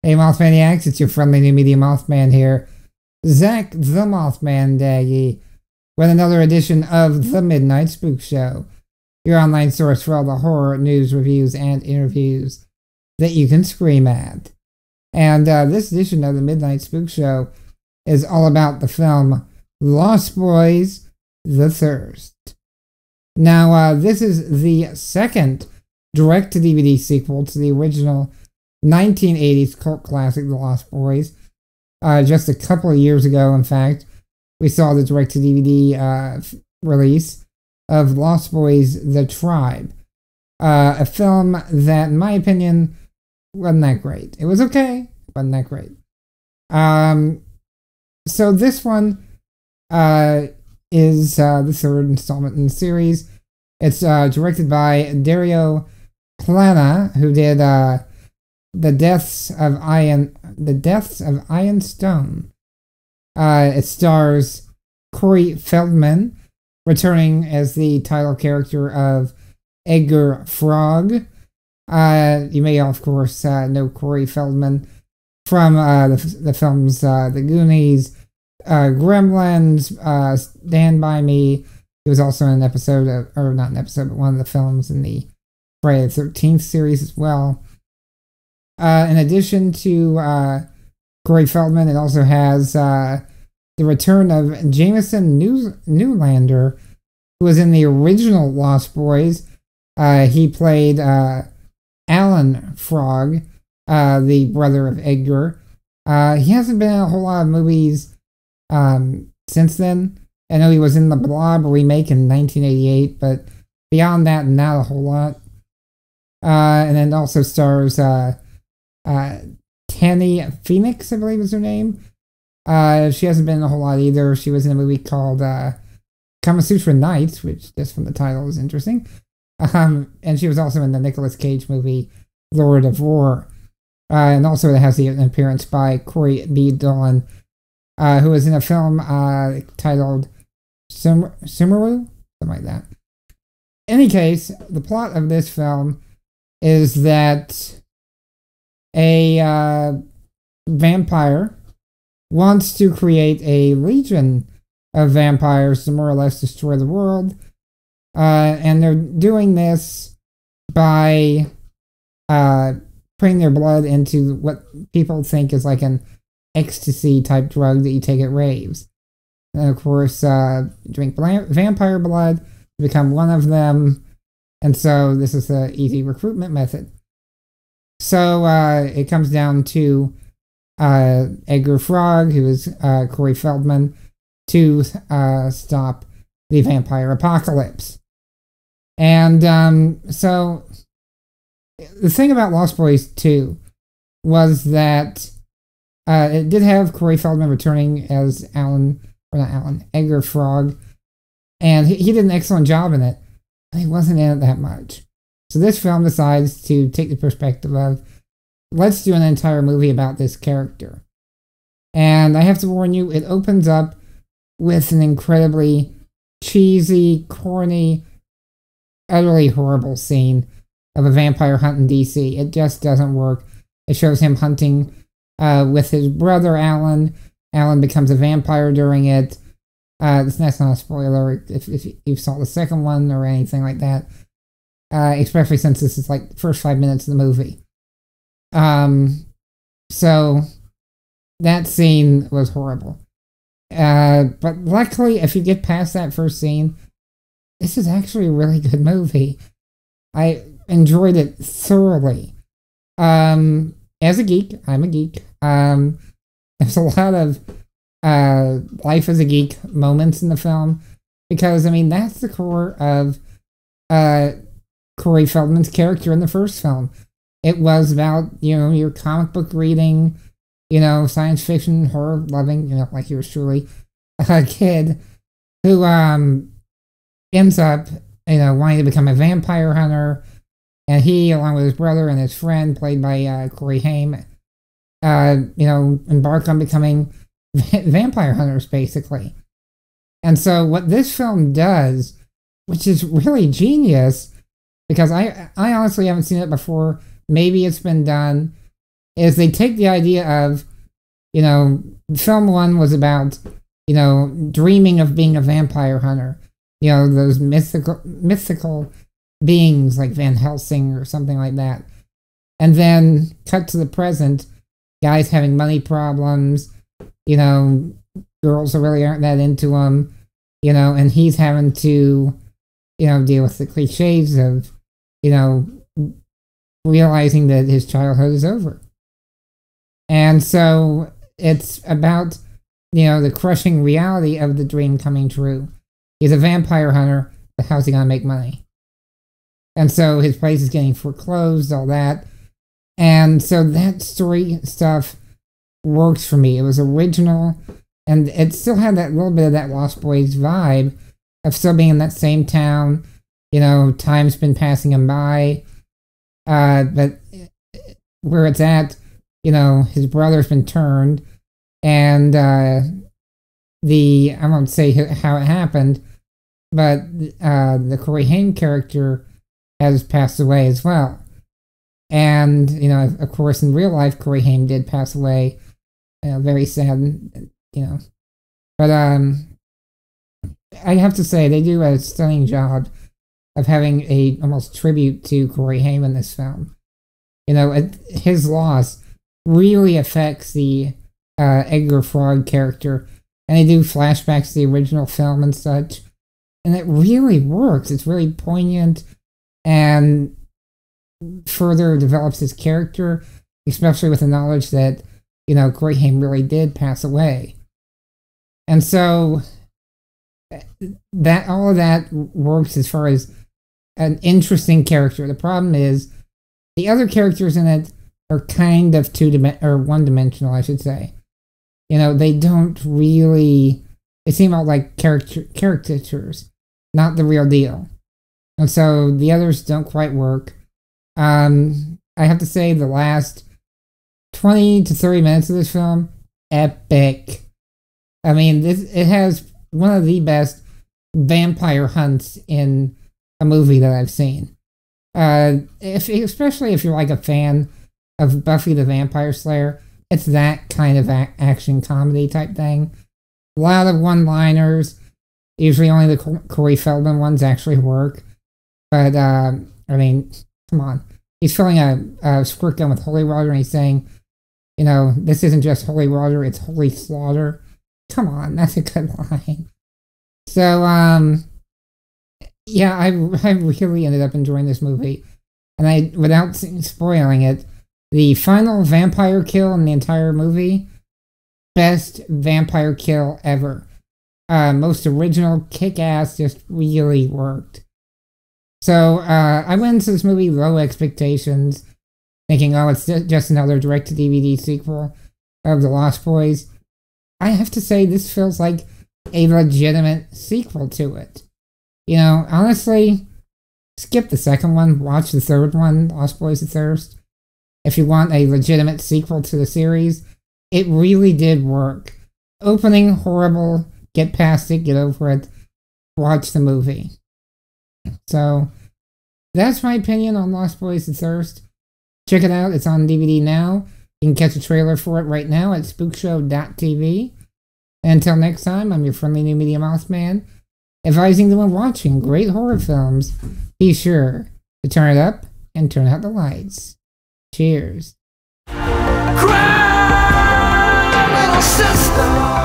Hey Mothmaniacs, it's your friendly new media Mothman here, Zach the Mothman Daggy, with another edition of the Midnight Spook Show, your online source for all the horror news, reviews, and interviews that you can scream at. And this edition of the Midnight Spook Show is all about the film Lost Boys: The Thirst. Now, this is the second direct-to-DVD sequel to the original 1980s cult classic, The Lost Boys. Just a couple of years ago, in fact, we saw the direct-to-DVD release of Lost Boys: The Tribe. A film that, in my opinion, wasn't that great. It was okay, wasn't that great. So this one is the third installment in the series. It's directed by Dario, who did The Deaths of Iron Stone. It stars Corey Feldman, returning as the title character of Edgar Frog. You may, of course, know Corey Feldman from the films The Goonies, Gremlins, Stand By Me. He was also in an episode of, or not an episode, but one of the films in the Friday the 13th series as well. In addition to Corey Feldman, it also has the return of Jamison Newlander, who was in the original Lost Boys. He played Alan Frog, the brother of Edgar. He hasn't been in a whole lot of movies since then. I know he was in the Blob remake in 1988, but beyond that, not a whole lot. And then also stars Tanit Phoenix, I believe is her name. She hasn't been in a whole lot either. She was in a movie called Kama Sutra Nights, which just from the title is interesting. And she was also in the Nicolas Cage movie Lord of War. And also it has an appearance by Corey B. Dolan, who was in a film titled Sumeru? Something like that. In any case, the plot of this film is that a vampire wants to create a legion of vampires to more or less destroy the world. And they're doing this by putting their blood into what people think is like an ecstasy type drug that you take at raves. And of course, drink vampire blood to become one of them. And so this is the easy recruitment method. So it comes down to Edgar Frog, who is Corey Feldman, to stop the vampire apocalypse. And so the thing about Lost Boys 2 was that it did have Corey Feldman returning as Edgar Frog, and he did an excellent job in it, but he wasn't in it that much. So this film decides to take the perspective of, let's do an entire movie about this character. And I have to warn you, it opens up with an incredibly cheesy, corny, utterly horrible scene of a vampire hunt in DC. It just doesn't work. It shows him hunting with his brother Alan. Alan becomes a vampire during it. That's not a spoiler if you saw the second one or anything like that. Especially since this is like the first 5 minutes of the movie. So that scene was horrible. But luckily, if you get past that first scene, this is actually a really good movie. I enjoyed it thoroughly. As a geek, I'm a geek. There's a lot of life as a geek moments in the film, because I mean that's the core of Corey Feldman's character in the first film. It was about, your comic book reading, science fiction, horror loving, like yours truly, a kid who ends up, wanting to become a vampire hunter, And he, along with his brother and his friend, played by Corey Haim, embark on becoming vampire hunters, basically. And so what this film does, which is really genius, because I honestly haven't seen it before, maybe it's been done, is they take the idea of, film one was about, dreaming of being a vampire hunter. Those mythical beings like Van Helsing or something like that. And then cut to the present, guys having money problems, girls really aren't that into him, and he's having to, deal with the cliches of, realizing that his childhood is over. And so it's about, the crushing reality of the dream coming true. He's a vampire hunter, but how's he gonna make money? And so his place is getting foreclosed, all that. And so that story stuff works for me. It was original, and it still had that little bit of that Lost Boys vibe of still being in that same town. Time's been passing him by. But where it's at, his brother's been turned, and I won't say how it happened, but the Corey Haim character has passed away as well. And, of course, in real life, Corey Haim did pass away. Very sad, But I have to say, they do a stunning job of having a almost tribute to Corey Haim in this film. His loss really affects the Edgar Frog character, and they do flashbacks to the original film and such, and it really works. It's really poignant and further develops his character, especially with the knowledge that, Corey Haim really did pass away. And so that all of that works as far as an interesting character. The problem is the other characters in it are kind of one-dimensional, I should say. They don't really. They seem all like caricatures, not the real deal. And so the others don't quite work. I have to say the last 20 to 30 minutes of this film, epic. I mean, it has one of the best vampire hunts in a movie that I've seen. Especially if you're like a fan of Buffy the Vampire Slayer, it's that kind of action comedy type thing. A lot of one-liners. Usually only the Corey Feldman ones actually work. But, come on. He's filling a squirt gun with holy water and he's saying, this isn't just holy water, it's holy slaughter. Come on, that's a good line. So, yeah, I really ended up enjoying this movie. And without spoiling it, the final vampire kill in the entire movie, best vampire kill ever. Most original, kick-ass, just really worked. So, I went into this movie low expectations, thinking, oh, it's just another direct-to-DVD sequel of The Lost Boys. I have to say, this feels like a legitimate sequel to it. Honestly, skip the second one, watch the third one, Lost Boys the Thirst. If you want a legitimate sequel to the series, it really did work. Opening, horrible, get past it, get over it, watch the movie. So, that's my opinion on Lost Boys the Thirst. Check it out, it's on DVD now. You can catch a trailer for it right now at spookshow.tv. And until next time, I'm your friendly new media mouse man, advising that when watching great horror films, be sure to turn it up and turn out the lights. Cheers. Cry, little sister.